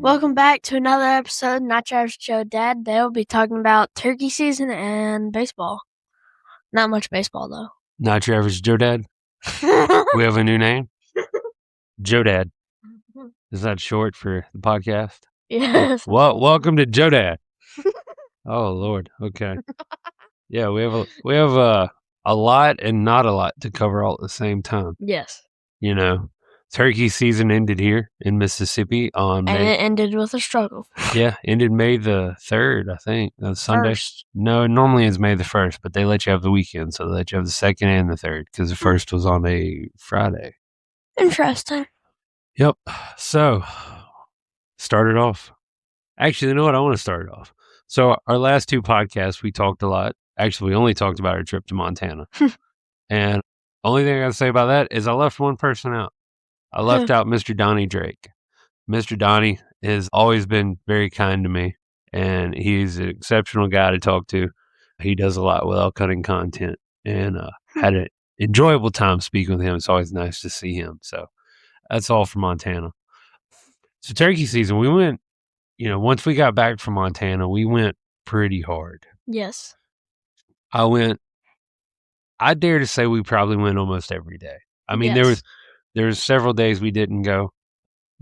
Welcome back to another episode of Not Your Average Joe Dad. They'll be talking about turkey season and baseball. Not much baseball, though. Not Your Average Joe Dad? We have a new name? Joe Dad. Is that short for the podcast? Yes. Well, welcome to Joe Dad. Oh, Lord. Okay. Yeah, we have a lot and not a lot to cover all at the same time. Yes. You know, turkey season ended here in Mississippi on And May. it ended with a struggle. Yeah, ended May the 3rd, I think. Sunday. First. No, normally it's May the 1st, but they let you have the weekend, so they let you have the 2nd and the 3rd because the 1st was on a Friday. Interesting. Yep. So, started off. Actually, you know what? I want to start it off. So, our last two podcasts, we talked a lot. Actually, we only talked about our trip to Montana. And only thing I got to say about that is I left one person out. I left out Mr. Donnie Drake. Mr. Donnie has always been very kind to me, and he's an exceptional guy to talk to. He does a lot with elk hunting content, and had an enjoyable time speaking with him. It's always nice to see him. So that's all for Montana. So turkey season, we went, once we got back from Montana, we went pretty hard. Yes. I dare to say we probably went almost every day. I mean, Yes. there was several days we didn't go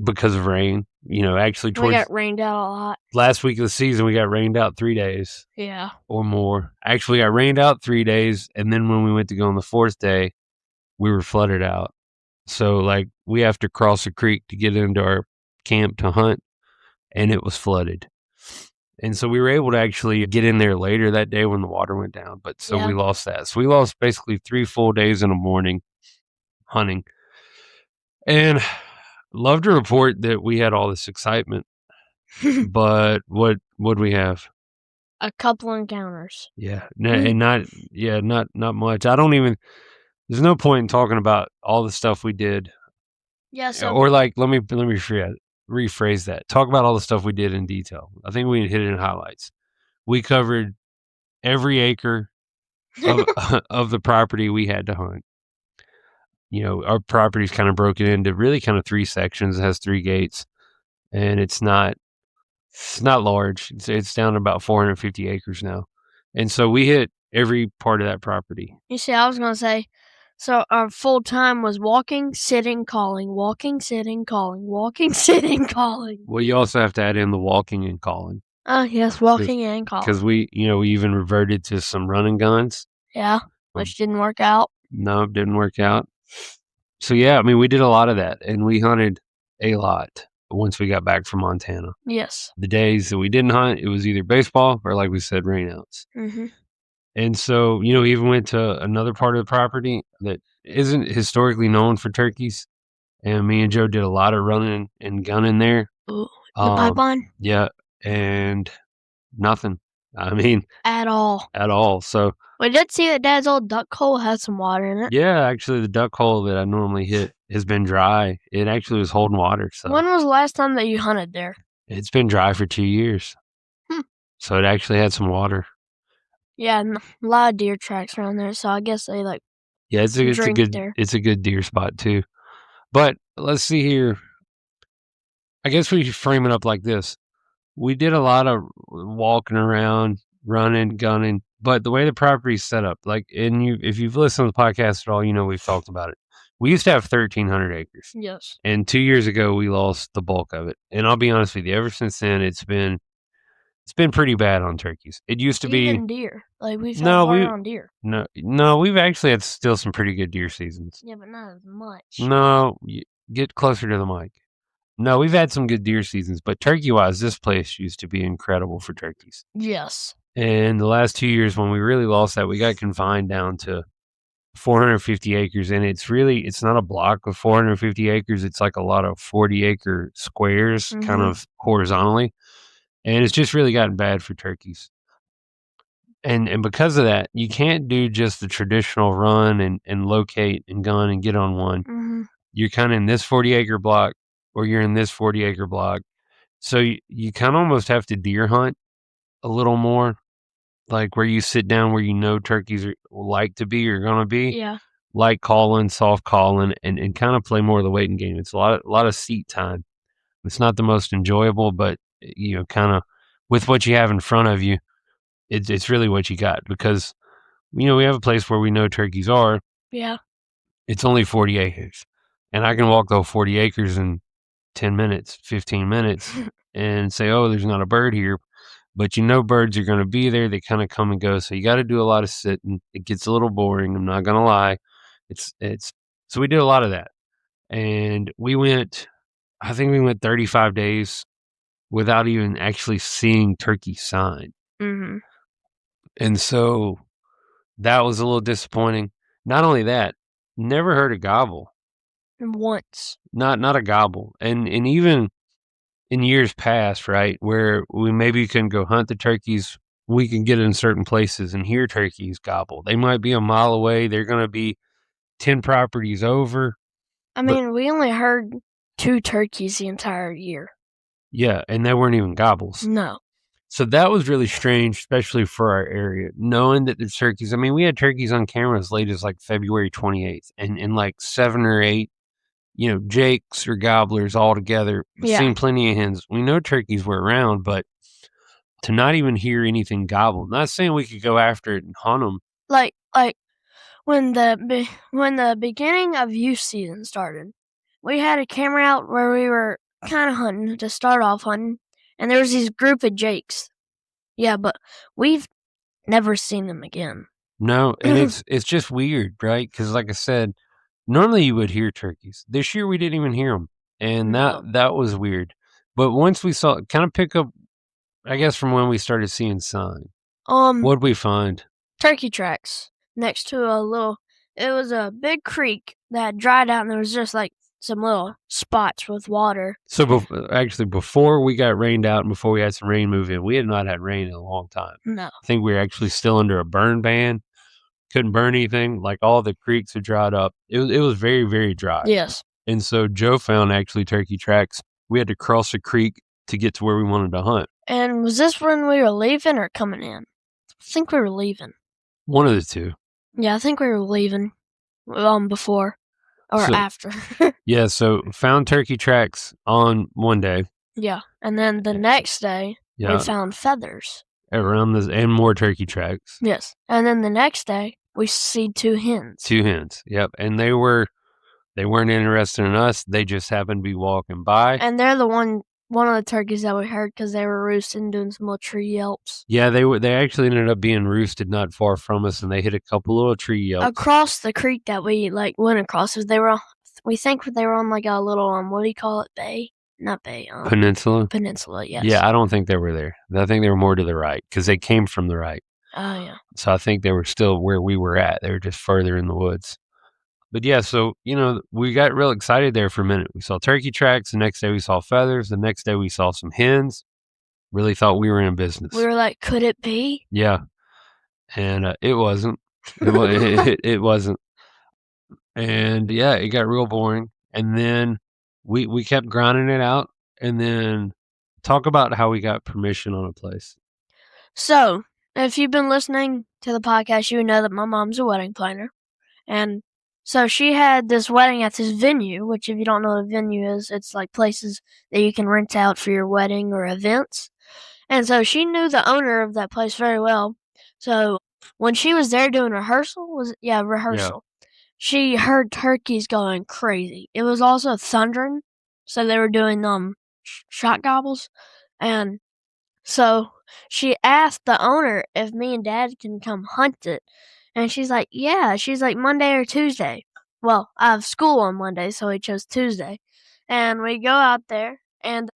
because of rain. Actually We got rained out a lot. last week of the season, we got rained out 3 days. Yeah. Or more. Actually, got rained out 3 days, and then when we went to go on the 4th day, we were flooded out. So, we have to cross a creek to get into our camp to hunt, and it was flooded. And so we were able to actually get in there later that day when the water went down, but so we lost that. So we lost basically 3 full days in the morning hunting. And love to report that we had all this excitement, but what would we have? A couple encounters. Yeah, and not much. There's no point in talking about all the stuff we did. Yeah, so Or let me rephrase that. Talk about all the stuff we did in detail. I think we hit it in highlights. We covered every acre of the property we had to hunt. Our property's kind of broken into really kind of 3 sections. It has 3 gates, and it's not large. It's down to about 450 acres now. And so we hit every part of that property. You see, I was going to say, so our full time was walking, sitting, calling, walking, sitting, calling, walking, sitting, calling. Well, you also have to add in the walking and calling. Oh, yes, walking and calling. Because we even reverted to some running guns. Yeah, which didn't work out. No, it didn't work out. So, yeah, I mean, we did a lot of that, and we hunted a lot once we got back from Montana. Yes. The days that we didn't hunt, it was either baseball or, like we said, rainouts. Mm-hmm. And so, we even went to another part of the property that isn't historically known for turkeys. And me and Joe did a lot of running and gunning there. Ooh, the pipeline? Yeah, and nothing. I mean, at all. So we did see that Dad's old duck hole had some water in it. Yeah, actually, the duck hole that I normally hit has been dry. It actually was holding water. So when was the last time that you hunted there? It's been dry for 2 years. So it actually had some water. Yeah, and a lot of deer tracks around there. So I guess they Yeah, it's a good deer spot too. But let's see here. I guess we should frame it up like this. We did a lot of walking around, running, gunning, but the way the property's set up, if you've listened to the podcast at all, we've talked about it. We used to have 1,300 acres. Yes. And 2 years ago, we lost the bulk of it. And I'll be honest with you, ever since then, it's been pretty bad on turkeys. It used to even be deer. We've had hard on deer. No, we've actually had still some pretty good deer seasons. Yeah, but not as much. No, get closer to the mic. No, we've had some good deer seasons, but turkey-wise, this place used to be incredible for turkeys. Yes. And the last 2 years, when we really lost that, we got confined down to 450 acres, and it's not a block of 450 acres. It's like a lot of 40-acre squares, kind of horizontally, and it's just really gotten bad for turkeys. And because of that, you can't do just the traditional run and locate and gun and get on one. Mm-hmm. You're kind of in this 40-acre block, or you're in this 40-acre block. So you kind of almost have to deer hunt a little more, like where you sit down where turkeys like to be or going to be. Yeah. light calling, soft calling, and kind of play more of the waiting game. It's a lot of seat time. It's not the most enjoyable, but kind of with what you have in front of you, it's really what you got because we have a place where we know turkeys are. Yeah. It's only 40 acres, and I can walk the whole 40 acres in 10 minutes, 15 minutes, and say, "Oh, there's not a bird here." But birds are going to be there. They kind of come and go, so you got to do a lot of sitting. It gets a little boring. I'm not going to lie. It's so we did a lot of that, and we went. I think we went 35 days without even actually seeing turkey sign. Mm-hmm. And so that was a little disappointing. Not only that, never heard a gobble. Once. Not a gobble. And even in years past, right, where we maybe couldn't go hunt the turkeys, we can get in certain places and hear turkeys gobble. They might be a mile away. They're going to be 10 properties over. I mean, we only heard 2 turkeys the entire year. Yeah, and they weren't even gobbles. No. So that was really strange, especially for our area, knowing that the turkeys. I mean, we had turkeys on camera as late as like February 28th, and like 7 or 8, jakes or gobblers all together. Yeah. Seen plenty of hens. We know turkeys were around, but to not even hear anything gobble. Not saying we could go after it and hunt them. Like when the beginning of youth season started, we had a camera out where we were kind of hunting to start off hunting, and there was these group of jakes. Yeah, but we've never seen them again. No, and it's just weird, right? Because like I said, normally you would hear turkeys. This year we didn't even hear them, and No. that was weird. But once we saw, kind of pick up, I guess from when we started seeing sign. What'd we find? Turkey tracks next to it was a big creek that dried out, and there was just like some little spots with water. So actually, before we got rained out and before we had some rain move in, we had not had rain in a long time. No. I think we were actually still under a burn ban. Couldn't burn anything. Like all the creeks had dried up. It was very, very dry. Yes. And so Joe found actually turkey tracks. We had to cross a creek to get to where we wanted to hunt. And was this when we were leaving or coming in? I think we were leaving. One of the two. Yeah, I think we were leaving before or after. Yeah, so found turkey tracks on one day. Yeah, and then the next day we found feathers. Around and more turkey tracks. Yes, and then the next day we see 2 hens. 2 hens, yep, and they weren't interested in us. They just happened to be walking by. And they're the one of the turkeys that we heard because they were roosting and doing some little tree yelps. Yeah, they actually ended up being roosted not far from us, and they hit a couple little tree yelps across the creek that we went across. We think they were on like a little what do you call it? Bay? Not bay. Peninsula. Peninsula. Yes. Yeah, I don't think they were there. I think they were more to the right because they came from the right. Oh yeah. So I think they were still where we were at. They were just further in the woods. But yeah, so, we got real excited there for a minute. We saw turkey tracks. The next day we saw feathers. The next day we saw some hens. Really thought we were in business. We were like, could it be? Yeah. And it wasn't. It wasn't. And yeah, it got real boring. And then we kept grinding it out. And then talk about how we got permission on a place. So, if you've been listening to the podcast, you know that my mom's a wedding planner. And so she had this wedding at this venue, which if you don't know what a venue is, it's like places that you can rent out for your wedding or events. And so she knew the owner of that place very well. So when she was there doing rehearsal, she heard turkeys going crazy. It was also thundering, so they were doing shot gobbles. And so she asked the owner if me and Dad can come hunt it. And she's like, yeah. She's like, Monday or Tuesday. Well, I have school on Monday, so we chose Tuesday. And we go out there. And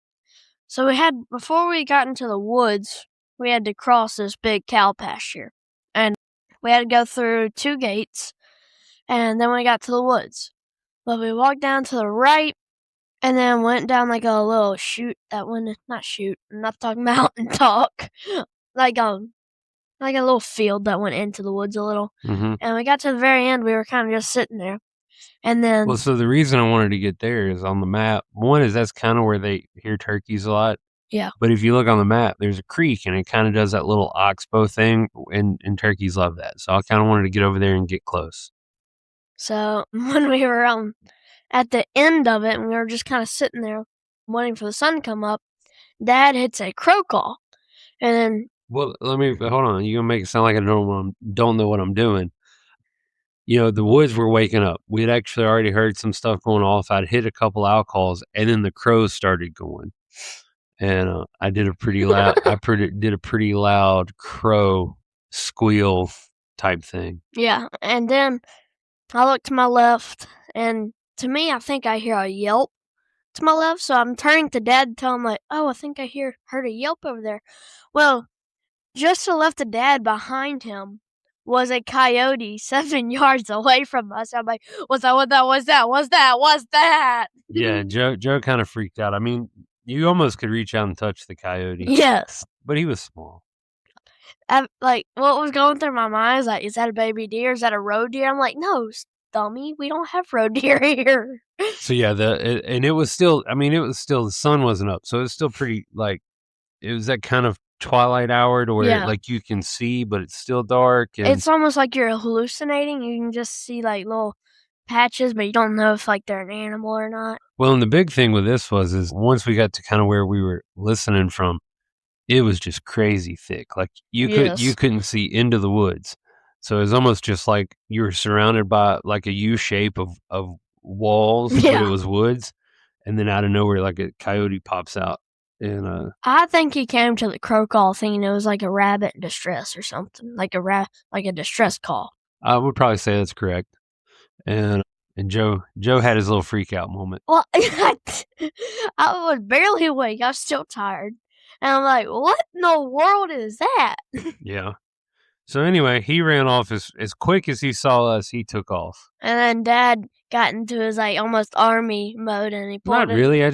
so before we got into the woods, we had to cross this big cow pasture. And we had to go through 2 gates. And then we got to the woods. But we walked down to the right. And then went down like a little chute that went, not chute, I'm not talking mountain talk. Like a little field that went into the woods a little. Mm-hmm. And we got to the very end, we were kind of just sitting there. And then... Well, so the reason I wanted to get there is on the map. One is that's kind of where they hear turkeys a lot. Yeah. But if you look on the map, there's a creek, and it kind of does that little oxbow thing, and turkeys love that. So I kind of wanted to get over there and get close. So when we were at the end of it and we were just kind of sitting there waiting for the sun to come up, Dad hits a crow call. And then Well, hold on. You're gonna make it sound like I don't know what I'm doing. The woods were waking up. We'd actually already heard some stuff going off. I'd hit a couple owl calls, and then the crows started going. And I did a pretty loud. did a pretty loud crow squeal type thing. Yeah, and then I look to my left, and to me, I think I hear a yelp to my left. So I'm turning to Dad to tell him, like, "Oh, I think I heard a yelp over there." Well, just to the left of Dad, behind him was a coyote 7 yards away from us. I'm like, "What's that? What's that? What's that? What's that? What's that?" Yeah, Joe kind of freaked out. I mean, you almost could reach out and touch the coyote. Yes. But he was small. Like, what was going through my mind is like, is that a baby deer? Is that a roe deer? I'm like, no, dummy, we don't have roe deer here. So yeah, it was still. I mean, it was still the sun wasn't up, so it was still pretty like it was that kind of twilight hour to where like you can see, but it's still dark. And it's almost like you're hallucinating. You can just see like little patches, but you don't know if like they're an animal or not. Well, and the big thing with this is once we got to kind of where we were listening from, it was just crazy thick. Like you couldn't see into the woods. So it was almost just like you were surrounded by like a U shape of walls, but it was woods, and then out of nowhere like a coyote pops out. And I think he came to the crow call thinking it was like a rabbit in distress or something, like a distress call. I would probably say that's correct. And Joe had his little freak out moment. Well, I was barely awake. I was still tired. And I'm like, what in the world is that? Yeah. So anyway, he ran off as quick as he saw us. He took off. And then Dad got into his like almost army mode, and he pulled. Not really. I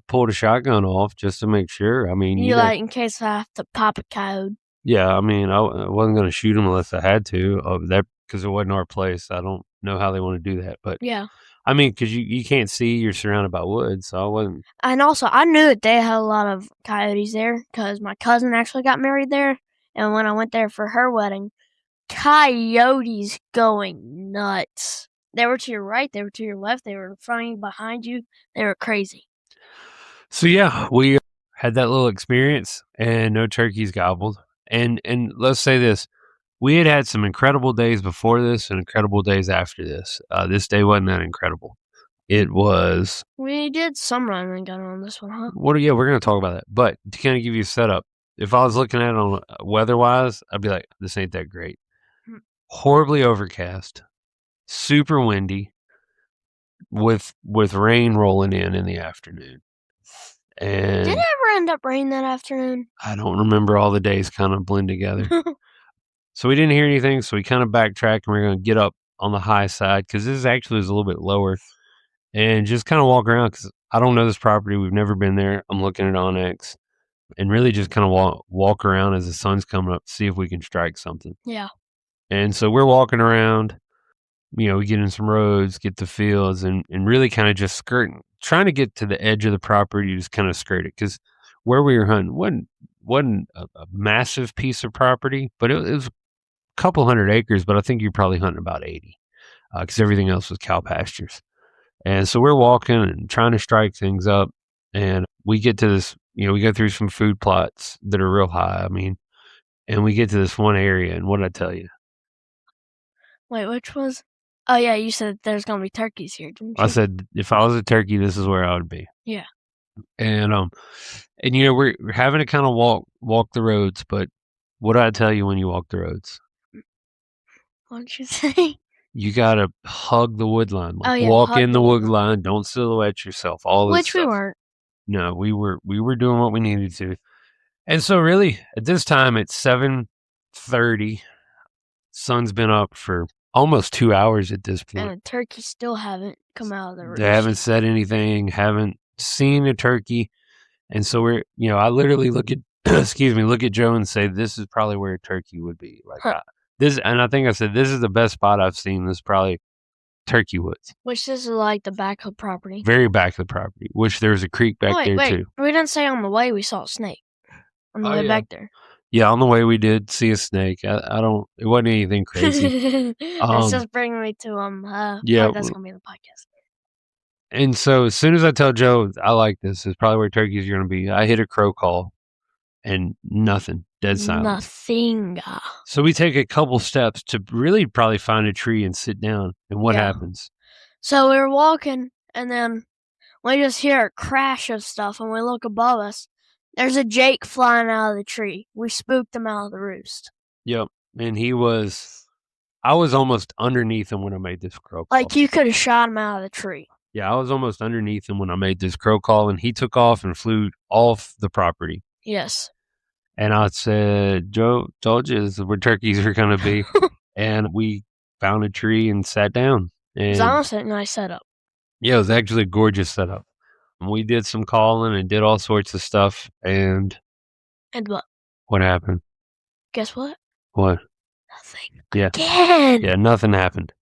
pulled a shotgun off just to make sure. I mean, like in case I have to pop a coyote. Yeah, I mean, I wasn't going to shoot him unless I had to. That because it wasn't our place. I don't know how they want to do that, but yeah. I mean, because you can't see, you're surrounded by woods, so I wasn't. And also, I knew that they had a lot of coyotes there because my cousin actually got married there, and when I went there for her wedding, coyotes going nuts. They were to your right, they were to your left, they were in front of you, behind you. They were crazy. So yeah, we had that little experience, and no turkeys gobbled. And let's say this. We had some incredible days before this and incredible days after this. This day wasn't that incredible. It was. We did some run and gun on this one, huh? Yeah, we're going to talk about that. But to kind of give you a setup, if I was looking at it on weather-wise, I'd be like, this ain't that great. Horribly overcast, super windy, with rain rolling in the afternoon. And did it ever end up raining that afternoon? I don't remember. All the days kind of blend together. So we didn't hear anything, so we kind of backtracked, and we're going to get up on the high side because this actually is a little bit lower, and just kind of walk around because I don't know this property. We've never been there. I'm looking at Onyx, and really just kind of walk around as the sun's coming up, see if we can strike something. Yeah. And so we're walking around. We get in some roads, get to fields, and really kind of just skirting, trying to get to the edge of the property, just kind of skirt it because where we were hunting wasn't a massive piece of property, but it was couple 100 acres, but I think you're probably hunting about 80 because everything else was cow pastures. And so we're walking and trying to strike things up, and we get to this, we go through some food plots that are real high. I mean, and we get to this one area, and what did I tell you? Wait, which was? Oh yeah, you said there's gonna be turkeys here, didn't you? I said if I was a turkey, this is where I would be. Yeah. And we're having to kind of walk the roads, but what did I tell you when you walk the roads? What'd you say? You gotta hug the wood line. Walk in the wood line. Don't silhouette yourself. All this stuff. Which we weren't. No, we were doing what we needed to. And so really, at this time, it's 7:30. Sun's been up for almost 2 hours at this point. And the turkeys still haven't come out of the roost. They haven't said anything. Haven't seen a turkey. And so I literally look at Joe and say, this is probably where a turkey would be. Like and I think I said, this is the best spot I've seen. This is probably turkey woods. Which this is like the back of the property. Very back of the property. Which there's a creek back there too. We didn't say on the way we saw a snake. On the way back there. Yeah, on the way we did see a snake. I don't. It wasn't anything crazy. That's just bringing me to Yeah, that's gonna be in the podcast. and so as soon as I tell Joe I like this, it's probably where turkeys are going to be. I hit a crow call, and nothing, dead silence. Nothing. So we take a couple steps to really probably find a tree and sit down. And what happens? So we were walking, and then we just hear a crash of stuff, and we look above us. There's a jake flying out of the tree. We spooked him out of the roost. Yep, and I was almost underneath him when I made this crow call. Like you could have shot him out of the tree. Yeah, I was almost underneath him when I made this crow call, and he took off and flew off the property. Yes. And I said, Joe, told you this is where turkeys are going to be. And we found a tree and sat down. It was honestly a nice setup. Yeah, it was actually a gorgeous setup. And we did some calling and did all sorts of stuff. And what? What happened? Guess what? What? Nothing. Yeah. Again. Yeah, nothing happened.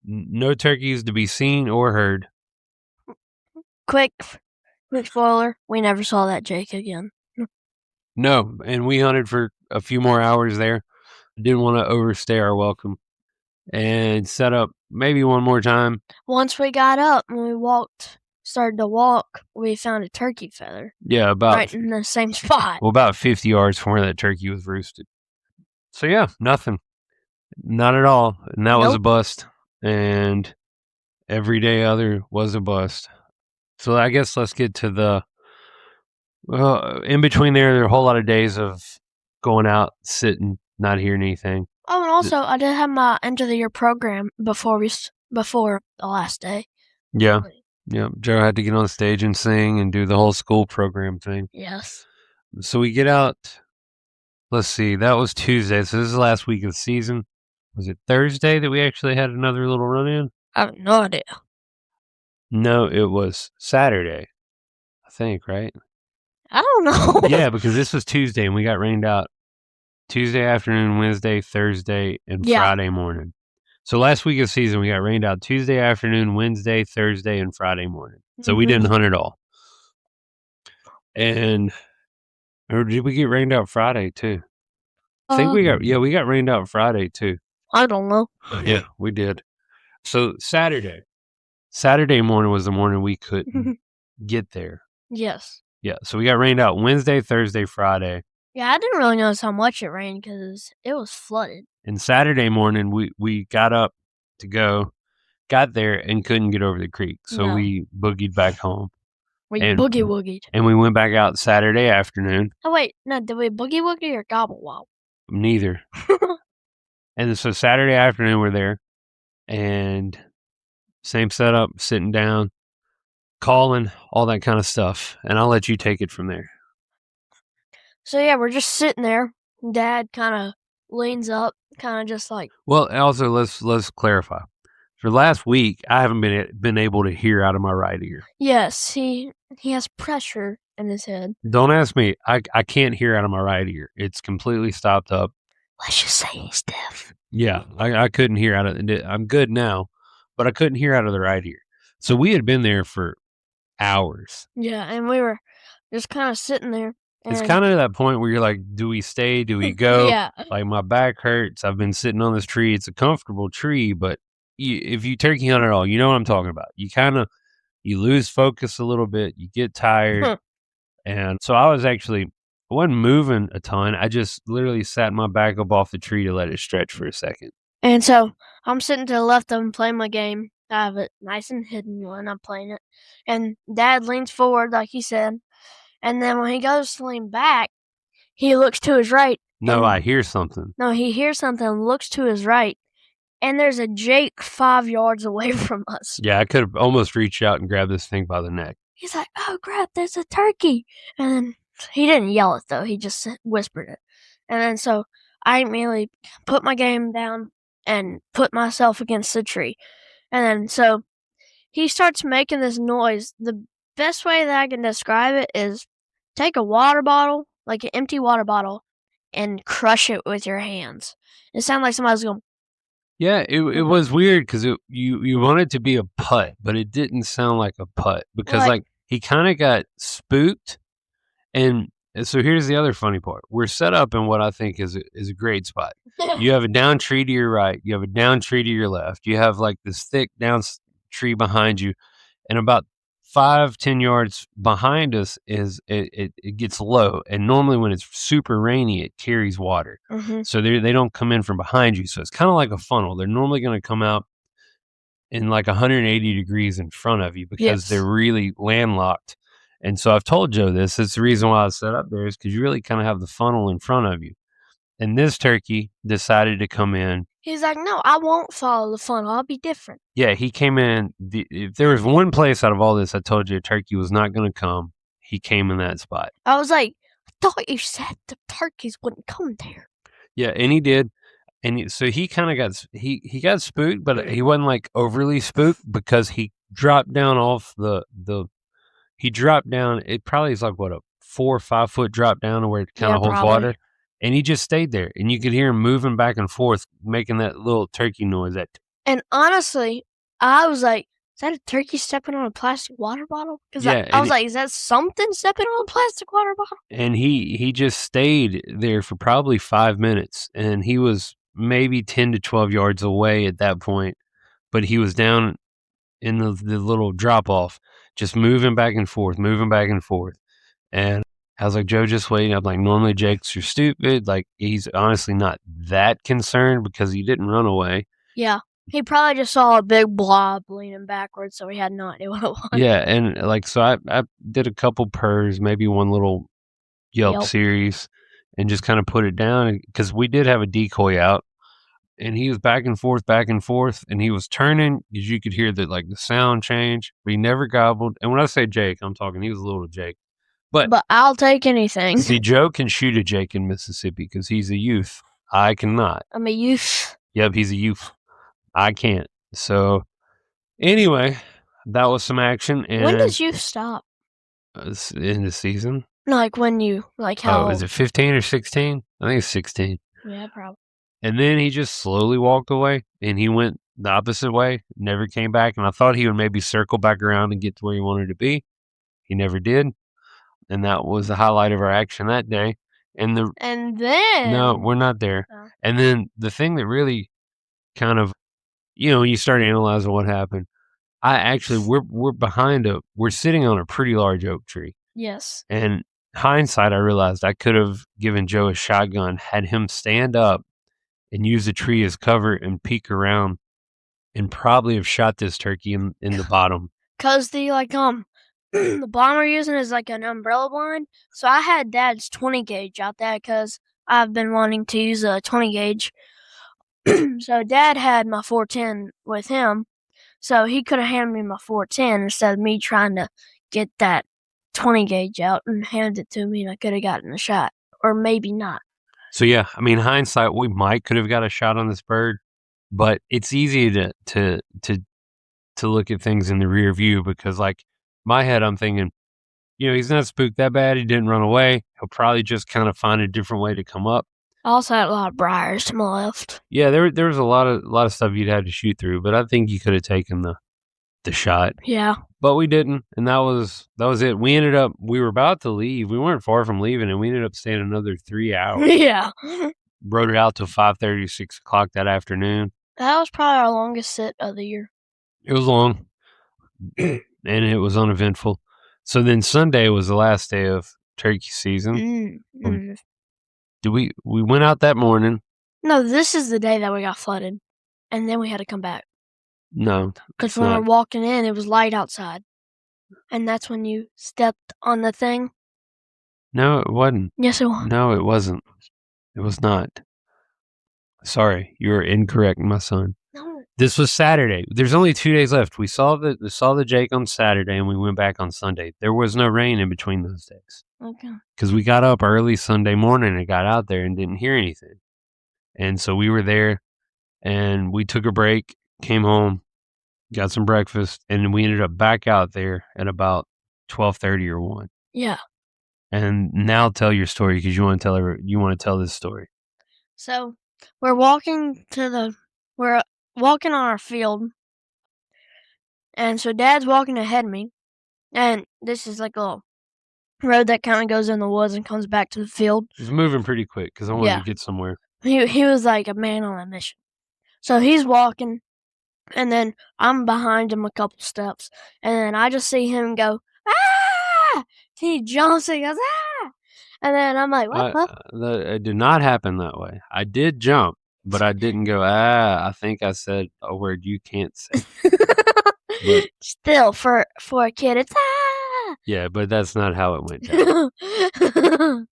No turkeys to be seen or heard. Quick spoiler, we never saw that jake again. No, and we hunted for a few more hours there. Didn't want to overstay our welcome. And set up maybe one more time. Once we got up and we started to walk, we found a turkey feather. Yeah, about right in the same spot. Well, about 50 yards from where that turkey was roosted. So yeah, nothing. Not at all. And that was a bust. And every day other was a bust. So I guess let's get to the in between there are a whole lot of days of going out, sitting, not hearing anything. Oh, and also I did have my end of the year program before the last day. Yeah. Yeah. Joe had to get on stage and sing and do the whole school program thing. Yes. So we get out. Let's see. That was Tuesday. So this is the last week of the season. Was it Thursday that we actually had another little run in? I have no idea. No, it was Saturday, I think, right? I don't know. Yeah, because this was Tuesday and we got rained out Tuesday afternoon, Wednesday, Thursday, and Friday morning. So last week of the season, we got rained out Tuesday afternoon, Wednesday, Thursday, and Friday morning. So we didn't hunt at all. Or did we get rained out Friday too? I think we got rained out Friday too. I don't know. Yeah, we did. So Saturday morning was the morning we couldn't get there. Yes. Yeah, so we got rained out Wednesday, Thursday, Friday. Yeah, I didn't really notice how much it rained because it was flooded. And Saturday morning, we got up to go, got there, and couldn't get over the creek. So we boogied back home. Boogie-woogied. And we went back out Saturday afternoon. Oh, wait. No, did we boogie-woogie or gobble-wobble? Neither. And so Saturday afternoon, we're there. And same setup, sitting down, calling, all that kind of stuff. And I'll let you take it from there. So, yeah, we're just sitting there. Dad kind of leans up, kind of just like... Well, also, let's clarify. For last week, I haven't been able to hear out of my right ear. Yes, he has pressure in his head. Don't ask me. I can't hear out of my right ear. It's completely stopped up. Let's just say he's deaf. Yeah, I couldn't hear out of it. I'm good now, but I couldn't hear out of the right ear. So we had been there for hours. Yeah, and we were just kind of sitting there. It's kind of that point where you're like, do we stay? Do we go? Yeah. Like, my back hurts. I've been sitting on this tree. It's a comfortable tree, but if you turkey hunt at all, you know what I'm talking about. You lose focus a little bit. You get tired. And so I wasn't moving a ton. I just literally sat my back up off the tree to let it stretch for a second. And so I'm sitting to the left of him playing my game. I have it nice and hidden when I'm playing it. And Dad leans forward, like he said. And then when he goes to lean back, he looks to his right. No, I hear something. No, he hears something and looks to his right. And there's a jake 5 yards away from us. Yeah, I could have almost reached out and grabbed this thing by the neck. He's like, oh, crap, there's a turkey. And then he didn't yell it, though. He just whispered it. And then so I immediately put my game down and put myself against the tree. And then so he starts making this noise. The best way that I can describe it is take a water bottle, like an empty water bottle, and crush it with your hands. It sounded like somebody was going... Yeah, it was weird because you want it to be a putt, but it didn't sound like a putt because like he kind of got spooked, and And so here's the other funny part. We're set up in what I think is a great spot. You have a down tree to your right. You have a down tree to your left. You have like this thick down tree behind you. And about 5-10 yards behind us is it gets low. And normally when it's super rainy, it carries water. Mm-hmm. So they don't come in from behind you. So it's kind of like a funnel. They're normally going to come out in like 180 degrees in front of you because they're really landlocked. And so I've told Joe this. It's the reason why I set up there is because you really kind of have the funnel in front of you. And this turkey decided to come in. He's like, no, I won't follow the funnel. I'll be different. Yeah, he came in. If there was one place out of all this I told you a turkey was not going to come, he came in that spot. I was like, I thought you said the turkeys wouldn't come there. Yeah, and he did. And so he kind of got he got spooked, but he wasn't like overly spooked because he dropped down off he dropped down. It probably is like what, a 4 or 5 foot drop down to where it kind of holds water, and he just stayed there, and you could hear him moving back and forth, making that little turkey noise. And honestly, I was like, is that a turkey stepping on a plastic water bottle? Because I was like, is that something stepping on a plastic water bottle? And he just stayed there for probably 5 minutes, and he was maybe 10 to 12 yards away at that point, but he was down in the little drop off, just moving back and forth. And I was like, Joe, just waiting. I'm like, normally Jake's are stupid. Like, he's honestly not that concerned because he didn't run away. Yeah. He probably just saw a big blob leaning backwards, so he had no idea what it was. Yeah, and like, so I did a couple purrs, maybe one little Yelp series, and just kind of put it down because we did have a decoy out, and he was back and forth, and he was turning because you could hear the sound change, but he never gobbled. And when I say Jake, I'm talking he was a little Jake. But I'll take anything. See, Joe can shoot a Jake in Mississippi because he's a youth. I cannot. I'm a youth. Yep, he's a youth. I can't. So anyway, that was some action. And when does youth stop? In the season? Like when you how? Oh, is it 15 or 16? I think it's 16. Yeah, probably. And then he just slowly walked away, and he went the opposite way, never came back. And I thought he would maybe circle back around and get to where he wanted to be. He never did. And that was the highlight of our action that day. And then no, we're not there. Oh. And then the thing that really kind of, when you start analyzing what happened, we're sitting on a pretty large oak tree. Yes. And hindsight, I realized I could have given Joe a shotgun, had him stand up and use the tree as cover and peek around, and probably have shot this turkey in the bottom. Because the the blind we're using is like an umbrella blind. So I had Dad's 20 gauge out there because I've been wanting to use a 20 gauge. So Dad had my 410 with him. So he could have handed me my 410 instead of me trying to get that 20 gauge out and handed it to me, and I could have gotten a shot. Or maybe not. So yeah, I mean, hindsight, we could have got a shot on this bird, but it's easy to look at things in the rear view because, my head, I'm thinking, he's not spooked that bad. He didn't run away. He'll probably just kind of find a different way to come up. I also had a lot of briars to my left. Yeah, there was a lot of stuff you'd have to shoot through, but I think you could have taken the shot. Yeah. But we didn't, and that was it. We were about to leave. We weren't far from leaving, and we ended up staying another 3 hours. Yeah. Rode it out till 5:30, 6 o'clock that afternoon. That was probably our longest sit of the year. It was long. And it was uneventful. So then Sunday was the last day of turkey season. We went out that morning. No, this is the day that we got flooded, and then we had to come back. No, because when we were walking in, it was light outside, and that's when you stepped on the thing. No, it wasn't. Yes, it was. No, it wasn't. It was not. Sorry, you are incorrect, my son. No. This was Saturday. There's only 2 days left. We saw the Jake on Saturday, and we went back on Sunday. There was no rain in between those days. Okay. Because we got up early Sunday morning and got out there and didn't hear anything. And so we were there, and we took a break, came home, got some breakfast, and we ended up back out there at about 12:30 or 1. Yeah. And now tell your story because you want to tell this story. So we're walking on our field, and so Dad's walking ahead of me, and this is like a little road that kind of goes in the woods and comes back to the field. He was moving pretty quick because I wanted to get somewhere. He was like a man on a mission. So he's walking, and then I'm behind him a couple steps, and then I just see him go, ah! He jumps and he goes, ah! And then I'm like, what? It did not happen that way. I did jump, but I didn't go, ah. I think I said a word you can't say. But still, for a kid, it's ah! Yeah, but that's not how it went down.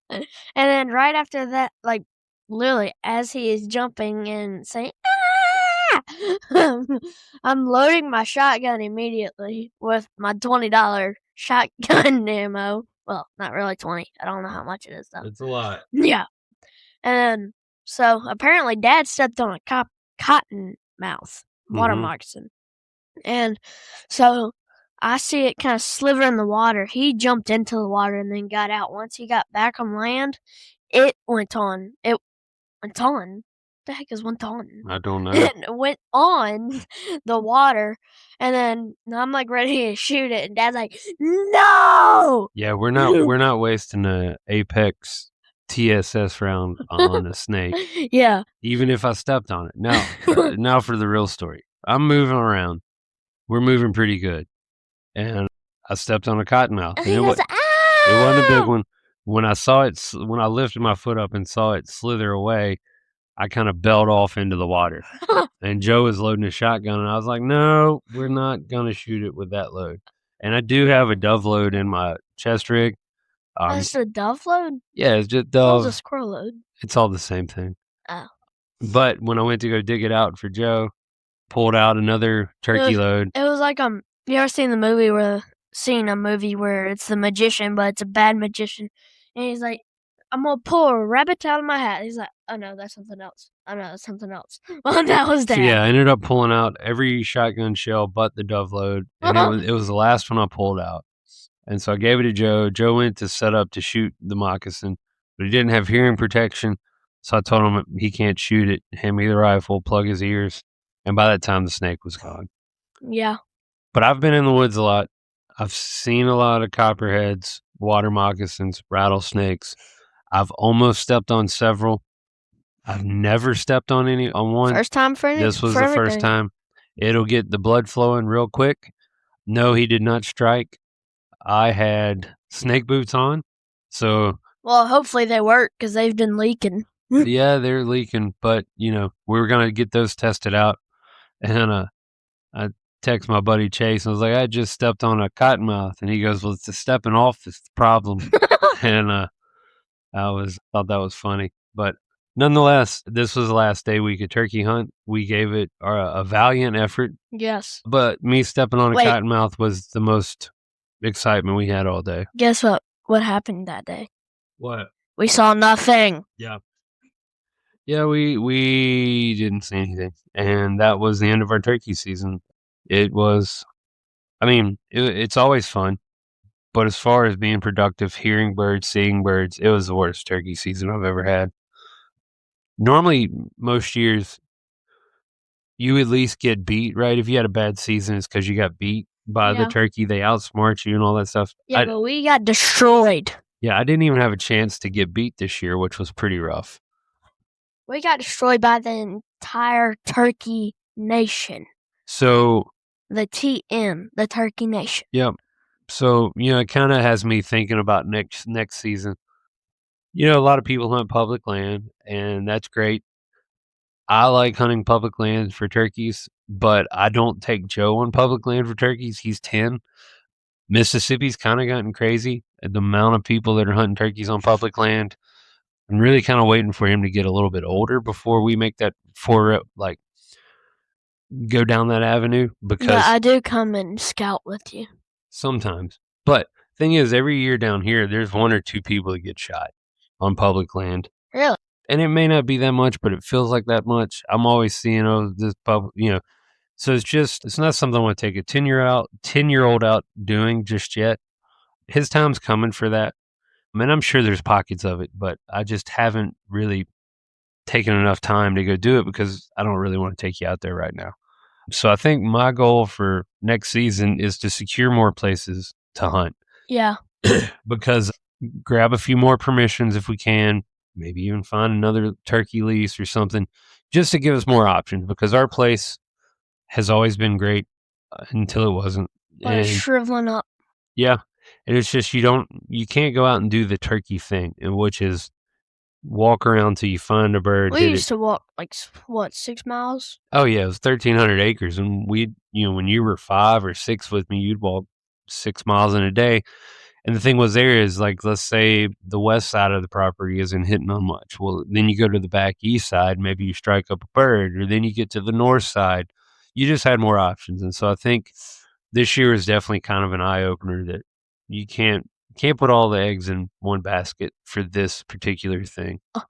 And then right after that, like, literally, as he is jumping and saying, ah! I'm loading my shotgun immediately with my $20 shotgun ammo. Well, not really 20. I don't know how much it is, though. It's a lot. Yeah. And so apparently Dad stepped on a cottonmouth water moccasin. And so I see it kind of sliver in the water. He jumped into the water and then got out. Once he got back on land, it went on. It went on. What the heck is went on? I don't know. It went on the water, and then I'm like ready to shoot it, and Dad's like, "No!" Yeah, we're not wasting a Apex TSS round on a snake. Yeah. Even if I stepped on it. Now for the real story. I'm moving around. We're moving pretty good. And I stepped on a cottonmouth. And it wasn't a big one. When I lifted my foot up and saw it slither away, I kind of bailed off into the water. And Joe was loading a shotgun, and I was like, no, we're not going to shoot it with that load. And I do have a dove load in my chest rig. That's a dove load? Yeah, it's just dove. It's a squirrel load. It's all the same thing. Oh. But when I went to go dig it out for Joe, pulled out another turkey load. It was like, you ever seen a movie where it's the magician, but it's a bad magician, and he's like, I'm gonna pull a rabbit out of my hat. He's like, oh no, that's something else. Oh no, that's something else. Well, that was Dad. So yeah, I ended up pulling out every shotgun shell but the dove load, and it was the last one I pulled out. And so I gave it to Joe. Joe went to set up to shoot the moccasin, but he didn't have hearing protection, so I told him he can't shoot it. Hand me the rifle, plug his ears, and by that time the snake was gone. Yeah. But I've been in the woods a lot. I've seen a lot of copperheads, water moccasins, rattlesnakes. I've almost stepped on several. I've never stepped on one. First time for anything. This was the first time. It'll get the blood flowing real quick. No, he did not strike. I had snake boots on. So. Well, hopefully they work because they've been leaking. Yeah, they're leaking. But, we were going to get those tested out. And I text my buddy Chase. And I was like, I just stepped on a cottonmouth. And he goes, well, it's the stepping off that's the problem. And I thought that was funny. But nonetheless, this was the last day we could turkey hunt. We gave it a valiant effort. Yes. But me stepping on a cottonmouth was the most excitement we had all day. Guess what? What happened that day? What? We saw nothing. Yeah. Yeah, we didn't see anything. And that was the end of our turkey season. It was, it's always fun. But as far as being productive, hearing birds, seeing birds, it was the worst turkey season I've ever had. Normally, most years, you at least get beat, right? If you had a bad season, it's because you got beat by the turkey. They outsmart you and all that stuff. Yeah, but we got destroyed. Yeah, I didn't even have a chance to get beat this year, which was pretty rough. We got destroyed by the entire turkey nation. So. The TN, the turkey nation. Yep. So, it kind of has me thinking about next season. A lot of people hunt public land, and that's great. I like hunting public land for turkeys, but I don't take Joe on public land for turkeys. He's 10. Mississippi's kind of gotten crazy at the amount of people that are hunting turkeys on public land. I'm really kind of waiting for him to get a little bit older before we make that go down that avenue. Because yeah, I do come and scout with you. Sometimes. But thing is, every year down here, there's one or two people that get shot on public land. Really? And it may not be that much, but it feels like that much. I'm always seeing, this public, So it's not something I want to take a 10-year-old out doing just yet. His time's coming for that. I'm sure there's pockets of it, but I just haven't really taken enough time to go do it because I don't really want to take you out there right now. So I think my goal for next season is to secure more places to hunt. Yeah. because grab a few more permissions if we can, maybe even find another turkey lease or something, just to give us more options, because our place has always been great until it wasn't. But it's And shriveling up. yeah, and it's just you can't go out and do the turkey thing, and which is walk around till you find a bird, We hit it. used to walk, like, what, 6 miles? Oh yeah, it was 1,300 acres, and when you were 5 or 6 with me, you'd walk 6 miles in a day. And the thing was there is, like, let's say the west side of the property isn't hitting on much. Well, then you go to the back east side, maybe you strike up a bird, or then you get to the north side. You just had more options. And so I think this year is definitely kind of an eye opener that you can't put all the eggs in one basket for this particular thing. Uh.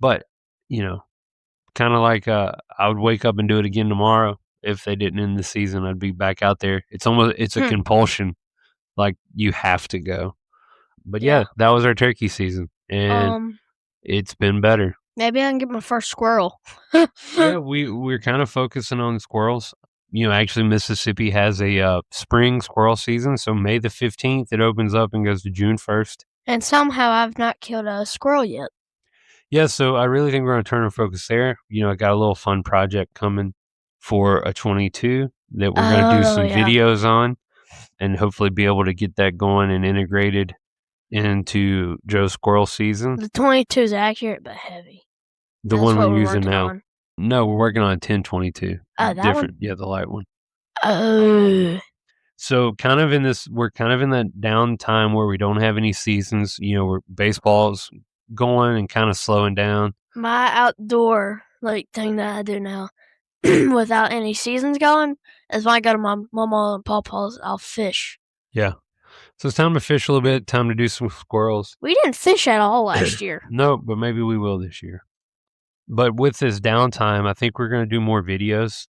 But, kind of like I would wake up and do it again tomorrow. If they didn't end the season, I'd be back out there. It's a compulsion. Like, you have to go. But yeah, that was our turkey season, and it's been better. Maybe I can get my first squirrel. Yeah, we're kind of focusing on squirrels. Actually, Mississippi has a spring squirrel season, so May the 15th it opens up and goes to June 1st. And somehow I've not killed a squirrel yet. Yeah, so I really think we're going to turn our focus there. I got a little fun project coming for a 22 that we're going to do some videos on, and hopefully be able to get that going and integrated into Joe's squirrel season. The 22 is accurate but heavy. The one we're using now. No, we're working on a 1022. Oh, that different. One? Yeah, the light one. Oh. So we're kind of in that downtime where we don't have any seasons. Where baseball's going and kind of slowing down. My outdoor thing that I do now, without any seasons going, is when I go to my mama and papa's, I'll fish. Yeah. So it's time to fish a little bit, time to do some squirrels. We didn't fish at all last year. No, but maybe we will this year. But with this downtime, I think we're going to do more videos.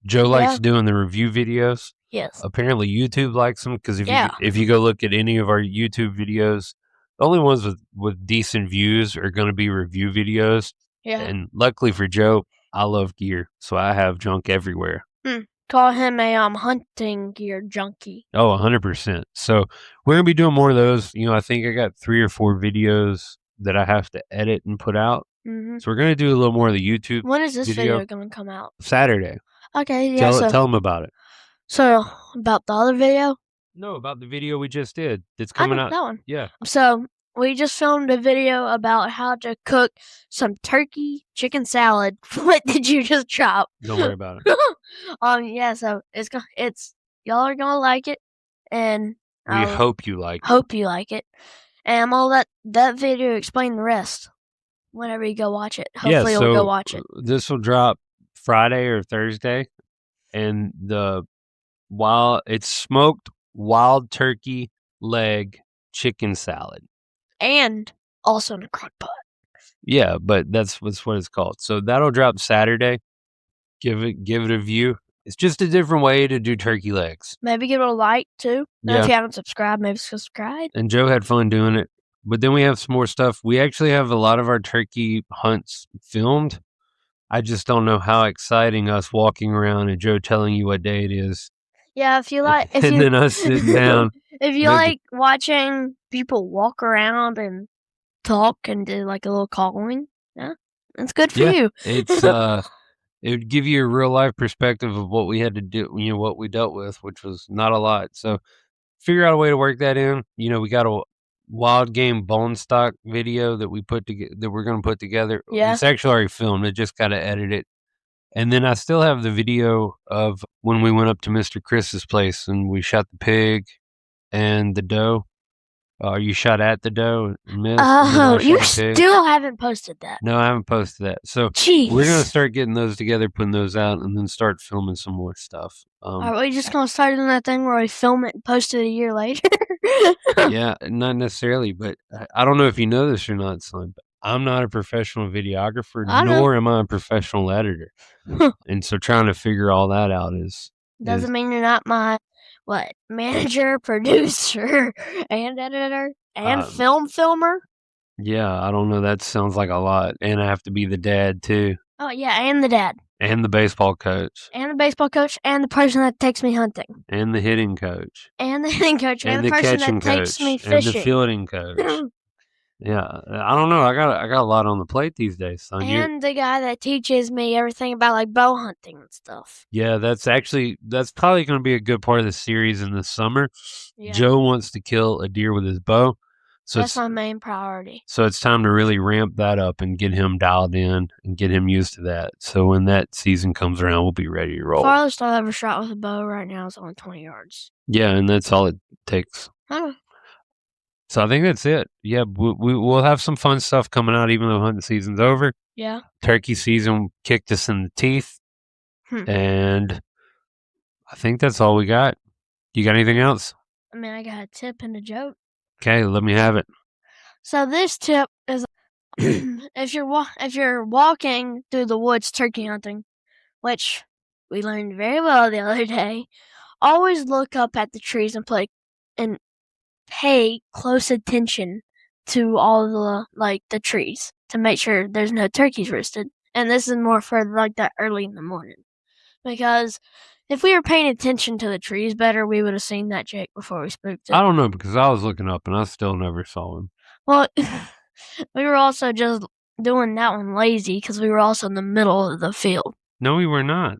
Joe likes doing the review videos. Yes. Apparently YouTube likes them, because if you go look at any of our YouTube videos, the only ones with decent views are going to be review videos. Yeah. And luckily for Joe, I love gear, so I have junk everywhere. Call him a hunting gear junkie. Oh, 100%. So we're going to be doing more of those. I think I got 3 or 4 videos that I have to edit and put out. Mm-hmm. So we're going to do a little more of the YouTube. When is this video going to come out? Saturday. Okay, yeah. Tell them about it. So, about the other video? No, about the video we just did. That's coming out. That one. Yeah. So, we just filmed a video about how to cook some turkey chicken salad. What did you just chop? Don't worry about it. Yeah, so it's y'all are gonna like it, and we hope you like it. And I'm gonna let that video explain the rest whenever you go watch it. Hopefully you'll go watch it. This will drop Friday or Thursday, and it's smoked wild turkey leg chicken salad. And also in a crock pot. Yeah, but that's what it's called. So that'll drop Saturday. Give it a view. It's just a different way to do turkey legs. Maybe give it a like too. Yeah. If you haven't subscribed, maybe subscribe. And Joe had fun doing it. But then we have some more stuff. We actually have a lot of our turkey hunts filmed. I just don't know how exciting us walking around and Joe telling you what day it is. Yeah, if you like, then us sitting down. If you like watching people walk around and talk and do like a little calling, yeah, it's good for you. It's it would give you a real life perspective of what we had to do, what we dealt with, which was not a lot. So figure out a way to work that in. We got a wild game bone stock video that we're going to put together. Yeah. It's actually already filmed. I just got to edit it. And then I still have the video of when we went up to Mr. Chris's place and we shot the pig and the doe. You shot at the doe and missed. Oh, you still haven't posted that. No, I haven't posted that. So Jeez. We're going to start getting those together, putting those out, and then start filming some more stuff. Are we just going to start doing that thing where we film it and post it a year later? Yeah, not necessarily, but I don't know if you know this or not, son, but I'm not a professional videographer, nor am I a professional editor. And so trying to figure all that out doesn't mean you're not my manager, producer, and editor, and filmer? Yeah, I don't know. That sounds like a lot. And I have to be the dad, too. Oh, yeah, and the dad. And the baseball coach. And the baseball coach, and the person that takes me hunting. And the hitting coach. And the hitting coach, and the person that takes me fishing. And the fielding coach. Yeah, I don't know. I got a lot on the plate these days, son. And the guy that teaches me everything about like bow hunting and stuff. Yeah, that's probably going to be a good part of the series in the summer. Yeah. Joe wants to kill a deer with his bow. So that's my main priority. So it's time to really ramp that up and get him dialed in and get him used to that. So when that season comes around, we'll be ready to roll. The farthest I've ever shot with a bow right now is only 20 yards. Yeah, and that's all it takes. So I think that's it. Yeah, we'll have some fun stuff coming out even though hunting season's over. Yeah. Turkey season kicked us in the teeth. And I think that's all we got. You got anything else? I mean, I got a tip and a joke. Okay, let me have it. So this tip is if you're walking through the woods turkey hunting, which we learned very well the other day, always look up at the trees and pay close attention to all the trees to make sure there's no turkeys roosted. And this is more for like that early in the morning. Because if we were paying attention to the trees better, we would have seen that Jake before we spooked it. I don't know, because I was looking up and I still never saw him. Well, we were also just doing that one lazy because we were also in the middle of the field. No, we were not.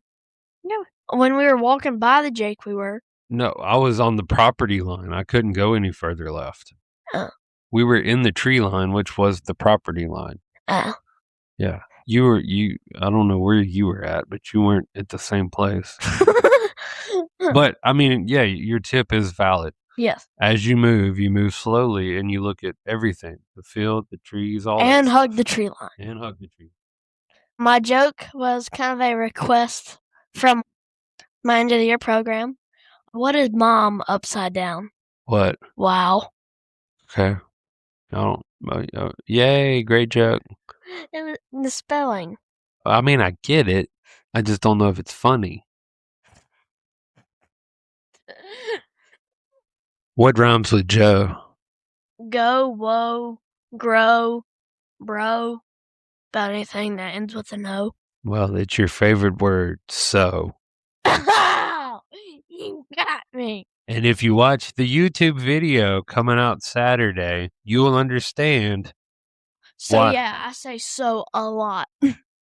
No. When we were walking by the Jake, we were. No, I was on the property line. I couldn't go any further left. Oh. We were in the tree line, which was the property line. Oh. Yeah. I don't know where you were at, but you weren't at the same place. But, I mean, yeah, your tip is valid. Yes. As you move slowly, and you look at everything. The field, the trees, all and hug the tree line. And hug the tree. My joke was kind of a request from my end of the year program. What is mom upside down? What? Wow. Okay. Yay, great joke. It was the spelling. I mean, I get it. I just don't know if it's funny. What rhymes with Joe? Go, whoa, grow, bro. About anything that ends with an O. Well, it's your favorite word, so. You got me. And if you watch the YouTube video coming out Saturday, you will understand. So, yeah, I say so a lot.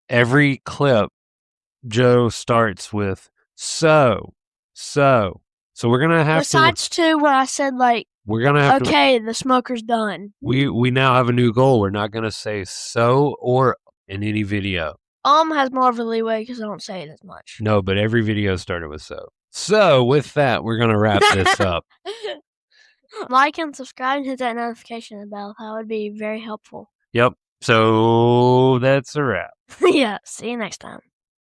Every clip, Joe starts with so. So we're going to have Besides to when I said, like, we're going to have okay, the smoker's done. We now have a new goal. We're not going to say so or in any video. Has more of a leeway because I don't say it as much. No, but every video started with so. So, with that, we're going to wrap this up. Like and subscribe and hit that notification bell. That would be very helpful. Yep. So, that's a wrap. Yeah. See you next time.